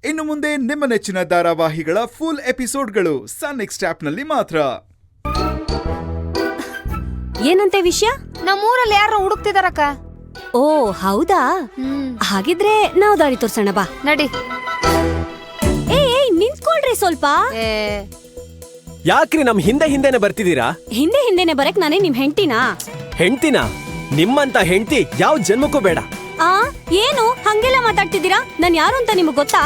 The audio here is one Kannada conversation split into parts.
ಇನ್ನು ಮುಂದೆ ನಿಮ್ಮ ನೆಚ್ಚಿನ ಧಾರಾವಾಹಿಗಳ ಫುಲ್ ಎಪಿಸೋಡ್ಗಳು ಸನ್ ನೆಕ್ಸ್ಟ್ ಆಪ್ನಲ್ಲಿ ಮಾತ್ರ. ಏನಂತೆ ವಿಷಯ? ನಮ್ಮೂರಲ್ಲಿ ಯಾರು ಹುಡುಕ್ತಿದಾರಕ್ಕ. ಓ ಹೌದಾ? ಹಾಗಿದ್ರೆ ನಾವು ದಾರಿ ತೋರ್ಸೋಣ ಬಾ. ನಡಿ. ಏಯ್ ನಿಂತ್ಕೊಳ್ರಿ ಸ್ವಲ್ಪ. ಯಾಕ್ರಿ ನಮ್ ಹಿಂದೆನೆ ಬರ್ತಿದೀರಾ? ಹಿಂದೆನೆ ಬರಕ್ ನಾನೇ ನಿಮ್ ಹೆಂಡ್ತಿನ? ನಿಮ್ಮಂತ ಹೆಂಡ್ತಿ ಯಾವ ಜನ್ಮಕ್ಕೂ ಬೇಡ. ಏನು ಹಂಗೆಲ್ಲ ಮಾತಾಡ್ತಿದ್ದೀರಾ? ನಾನ್ ಯಾರು ಅಂತ ನಿಮಗ್ ಗೊತ್ತಾ?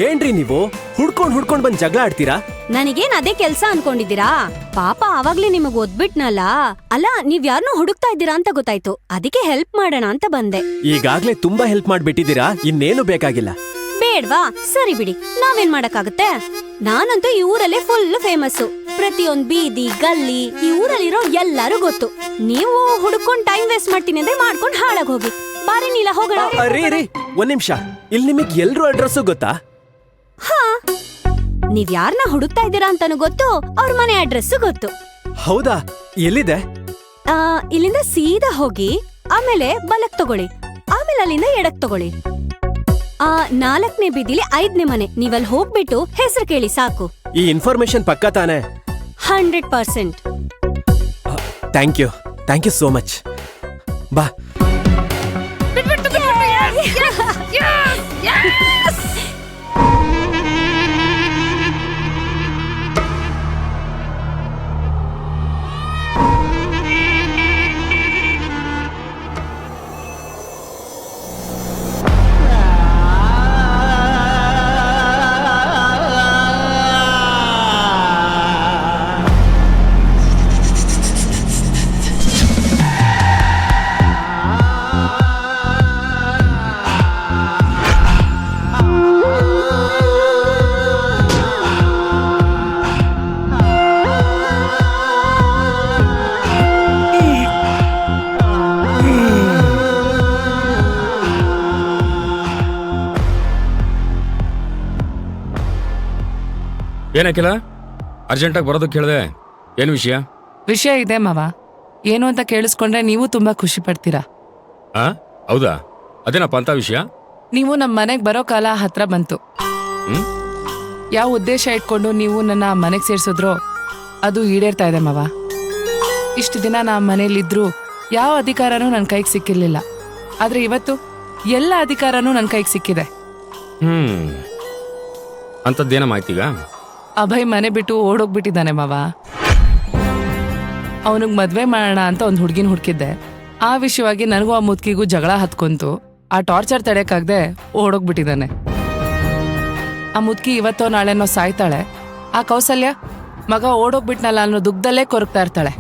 ಏನ್ರಿ ನೀವು ಹುಡ್ಕೊಂಡ್ ಬಂದ್ ಜಗಳ ಆಡ್ತೀರಾ? ನನಗೇನ್ ಅದೇ ಕೆಲ್ಸ ಅನ್ಕೊಂಡಿದ್ದೀರಾ? ಪಾಪ ಆವಾಗ್ಲೇ ನಿಮಗ್ ಓದ್ಬಿಟ್ನಲ್ಲ. ಅಲ್ಲ ನೀವ್ ಯಾರನ್ನೋ ಹುಡುಕ್ತಾ ಇದ್ದೀರಾ ಅಂತ ಗೊತ್ತಾಯ್ತು, ಅದಕ್ಕೆ ಹೆಲ್ಪ್ ಮಾಡೋಣ ಅಂತ ಬಂದೆ. ಈಗಾಗ್ಲೇ ತುಂಬಾ ಹೆಲ್ಪ್ ಮಾಡ್ಬಿಟ್ಟಿದ್ದೀರಾ, ಇನ್ನೇನು ಬೇಕಾಗಿಲ್ಲ. ಬೇಡ್ವಾ? ಸರಿ ಬಿಡಿ, ನಾವೇನ್ ಮಾಡಕ್ಕಾಗತ್ತೆ. ನಾನಂತೂ ಈ ಊರಲ್ಲೇ ಫುಲ್ ಫೇಮಸ್. ಪ್ರತಿಯೊಂದ್ ಬೀದಿ ಗಲ್ಲಿ ಈ ಊರಲ್ಲಿರೋ ಎಲ್ಲಾರು ಗೊತ್ತು. ನೀವು ಹುಡ್ಕೊಂಡ್ ಟೈಮ್ ವೇಸ್ಟ್ ಮಾಡ್ತೀನಿ ಅಂದ್ರೆ ಮಾಡ್ಕೊಂಡ್ ಹಾಳಾಗ್ ಹೋಗಿ. ಬಾರಿ ನೀಲ ಹೋಗೋಣ. ರೀ ಒಂದ್ ನಿಮಿಷ, ಇಲ್ಲಿ ನಿಮಗ್ ಎಲ್ರೂ ಅಡ್ರೆಸ್ ಗೊತ್ತಾ? ಹಾ, ನೀವ್ ಯಾರನ್ನ ಹುಡುಕ್ತಾ ಇದ್ದೀರಾ ಅಂತಾನು ಗೊತ್ತು, ಅವ್ರ ಮನೆ ಅಡ್ರೆಸ್ ಗೊತ್ತು. ಹೌದಾ? ಎಲ್ಲಿದೆ? ಇಲ್ಲಿಂದ ಸೀದಾ ಹೋಗಿ ಆಮೇಲೆ ಬಲಕ್ ತಗೊಳ್ಳಿ, ಆಮೇಲೆ ಅಲ್ಲಿಂದ ಎಡಕ್ ತಗೊಳ್ಳಿ. 4ನೇ ಬೀದಿಲಿ 5ನೇ ಮನೆ. ನೀವಲ್ಲಿ ಹೋಗ್ಬಿಟ್ಟು ಹೆಸರು ಕೇಳಿ ಸಾಕು. ಈ ಇನ್ಫಾರ್ಮೇಶನ್ ಪಕ್ಕಾ ತಾನೆ? 100%. Thank you so much. ಬಾ. ಏನಕ್ಕಿಲ್ಲ ಅರ್ಜೆಂಟಾಗಿ ಬರೋದಕ್ಕೆ ಹೇಳಿದೆ. ಏನು ವಿಷಯ ಇದೆ ಮಾವ. ಏನು ಅಂತ ಕೇಳಿಸ್ಕೊಂಡ್ರೆ ನೀವು ತುಂಬಾ ಖುಷಿ ಪಡ್ತೀರಾ. ಹೌದಾ? ಅದೇನಪ್ಪ ಅಂತ ವಿಷಯ? ನೀವು ನಮ್ಮ ಮನೆಗೆ ಬರೋ ಕಾಲ ಹತ್ರ ಬಂತು. ಯಾವ ಉದ್ದೇಶ ಇಟ್ಕೊಂಡು ನೀವು ನನ್ನ ಮನೆಗೆ ಸೇರ್ಸಿದ್ರೋ ಅದು ಈಡೇರ್ತಾ ಇದೆ ಮಾವ. ಇಷ್ಟು ದಿನ ನಾ ಮನೇಲಿದ್ರು ಯಾವ ಅಧಿಕಾರನೂ ನನ್ನ ಕೈಗೆ ಸಿಕ್ಕಿರ್ಲಿಲ್ಲ. ಆದ್ರೆ ಇವತ್ತು ಎಲ್ಲ ಅಧಿಕಾರನೂ ನನ್ನ ಕೈಗೆ ಸಿಕ್ಕಿದೆ. ಅಂತದ್ದೇನ ಮಾಹಿತಿಗ? ಅಭಯ್ ಮನೆ ಬಿಟ್ಟು ಓಡೋಗ್ಬಿಟ್ಟಿದ್ದಾನೆ ಮಾವ. ಅವನಿಗೆ ಮದ್ವೆ ಮಾಡೋಣ ಅಂತ ಒಂದು ಹುಡುಗಿನ ಹುಡುಕಿದ್ದೆ. ಆ ವಿಷಯವಾಗಿ ನನಗೂ ಆ ಮುದ್ಕಿಗೂ ಜಗಳ ಹತ್ಕೊಂತು. ಆ ಟಾರ್ಚರ್ ತಡೆಯಕ್ಕಾಗದೆ ಓಡೋಗ್ಬಿಟ್ಟಿದ್ದಾನೆ. ಆ ಮುದ್ಕಿ ಇವತ್ತೋ ನಾಳೆನೋ ಸಾಯ್ತಾಳೆ. ಆ ಕೌಸಲ್ಯ ಮಗ ಓಡೋಗ್ಬಿಟ್ನಲ್ಲ ಅನ್ನೋ ದುಗ್ಧದಲ್ಲೇ ಕೊರಗ್ತಾ ಇರ್ತಾಳೆ.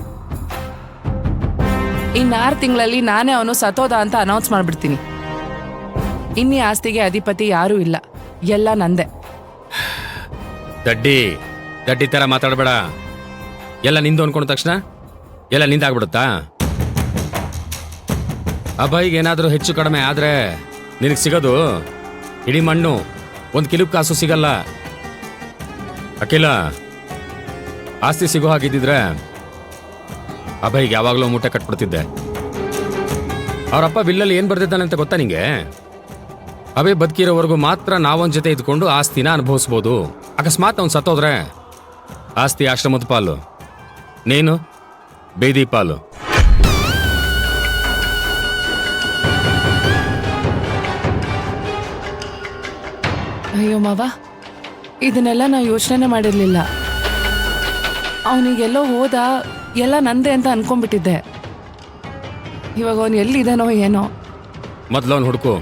ಇನ್ನು 6 ತಿಂಗಳಲ್ಲಿ ನಾನೇ ಅವನು ಸತೋದ ಅಂತ ಅನೌನ್ಸ್ ಮಾಡ್ಬಿಡ್ತೀನಿ. ಇನ್ನೀ ಆಸ್ತಿಗೆ ಅಧಿಪತಿ ಯಾರೂ ಇಲ್ಲ, ಎಲ್ಲ ನಂದೆ. ದಡ್ಡಿ ತರ ಮಾತಾಡಬೇಡ. ಎಲ್ಲ ನಿಂದು ಅನ್ಕೊಂಡ ತಕ್ಷಣ ಎಲ್ಲ ನಿಂದಾಗ್ಬಿಡುತ್ತಾ? ಅಭಯ್ಗೆ ಏನಾದ್ರೂ ಹೆಚ್ಚು ಕಡಿಮೆ ಆದ್ರೆ ನಿನಗೆ ಸಿಗೋದು ಇಡೀ ಮಣ್ಣು, 1 ಕಿಲೋ ಕಾಸು ಸಿಗಲ್ಲ. ಅಖಿಲ, ಆಸ್ತಿ ಸಿಗೋ ಹಾಗಿದ್ದಿದ್ರೆ ಅಭಯ್ಗೆ ಯಾವಾಗಲೂ ಮೂಟೆ ಕಟ್ಬಿಡ್ತಿದ್ದೆ. ಅವರಪ್ಪ ಬಿಲ್ಲಲ್ಲಿ ಏನ್ ಬರ್ದಿದ್ದಾನೆ ಅಂತ ಗೊತ್ತಾ ನಿಂಗೆ? ಅಭಯ್ ಬದುಕಿರೋವರೆಗೂ ಮಾತ್ರ ನಾವೊಂದ್ ಜೊತೆ ಇದ್ಕೊಂಡು ಆಸ್ತಿನ ಅನುಭವಿಸ್ಬೋದು. ಅಕಸ್ಮಾತ್ ಅವ್ನು ಸತ್ತೋದ್ರೆ ಆಸ್ತಿ ಆಶ್ರಮದ ಪಾಲು, ನೀನು ಬೇದಿ ಪಾಲು. ಅಯ್ಯೋ ಮಾವ, ಇದನ್ನೆಲ್ಲ ನಾ ಯೋಚನೆ ಮಾಡಿರ್ಲಿಲ್ಲ. ಅವನಿಗೆಲ್ಲೋ ಹೋದ, ಎಲ್ಲ ನಂದೆ ಅಂತ ಅನ್ಕೊಂಡ್ಬಿಟ್ಟಿದ್ದೆ. ಇವಾಗ ಅವನು ಎಲ್ಲಿದ್ದಾನೋ ಏನೋ. ಮೊದ್ಲು ಅವ್ನು ಹುಡುಕು.